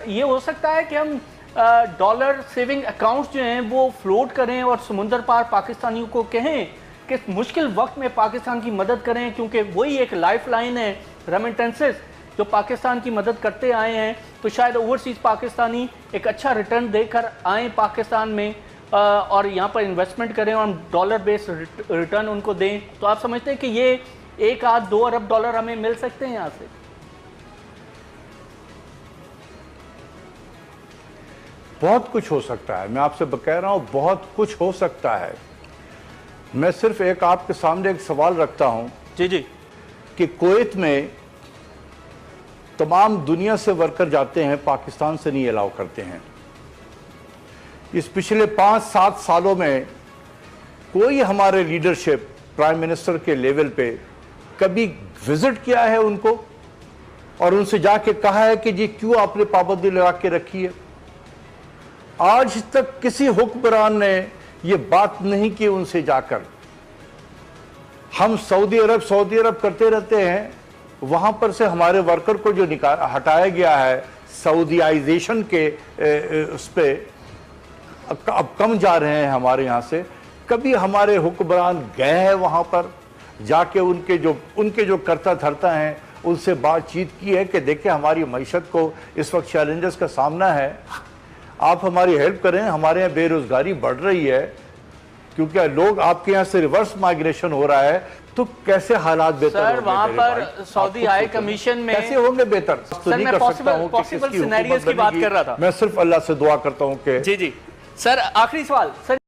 ये हो सकता है कि हम डॉलर सेविंग अकाउंट्स जो हैं वो फ्लोट करें और समुंदर पार पाकिस्तानियों को कहें कि मुश्किल वक्त में पाकिस्तान की मदद करें, क्योंकि वही एक लाइफ लाइन है रेमिटेंसेस जो पाकिस्तान की मदद करते आए हैं। तो शायद ओवरसीज़ पाकिस्तानी एक अच्छा रिटर्न देकर आएँ पाकिस्तान में और यहाँ पर इन्वेस्टमेंट करें और हम डॉलर बेस्ड रिटर्न उनको दें। तो आप समझते हैं कि ये 1-2 अरब डॉलर हमें मिल सकते हैं यहाँ से? बहुत कुछ हो सकता है, मैं आपसे कह रहा हूं बहुत कुछ हो सकता है। मैं सिर्फ एक आपके सामने एक सवाल रखता हूं जी जी कि कुवैत में तमाम दुनिया से वर्कर जाते हैं, पाकिस्तान से नहीं अलाउ करते हैं। इस पिछले 5-7 सालों में कोई हमारे लीडरशिप प्राइम मिनिस्टर के लेवल पे कभी विजिट किया है उनको और उनसे जाके कहा है कि जी क्यों आपने पाबंदी लगा के रखी है? आज तक किसी हुक्मरान ने यह बात नहीं की उनसे जाकर। हम सऊदी अरब करते रहते हैं, वहां पर से हमारे वर्कर को जो हटाया गया है सऊदीआइजेशन के उस पे अब कम जा रहे हैं हमारे यहां से। कभी हमारे हुक्मरान गए हैं वहां पर जाके उनके जो करता धरता हैं उनसे बातचीत की है कि देखिए हमारी मईशत को इस वक्त चैलेंजेस का सामना है, आप हमारी हेल्प करें, हमारे यहाँ बेरोजगारी बढ़ रही है, क्योंकि लोग आपके यहाँ से रिवर्स माइग्रेशन हो रहा है, तो कैसे हालात बेहतर सर वहां पर सऊदी हाई कमीशन में कैसे होंगे बेहतर? तो नहीं कर सकता हूं कि पॉसिबल सिनेरियोज की बात कर रहा था। मैं सिर्फ अल्लाह से दुआ करता हूं कि जी जी सर आखिरी सवाल सर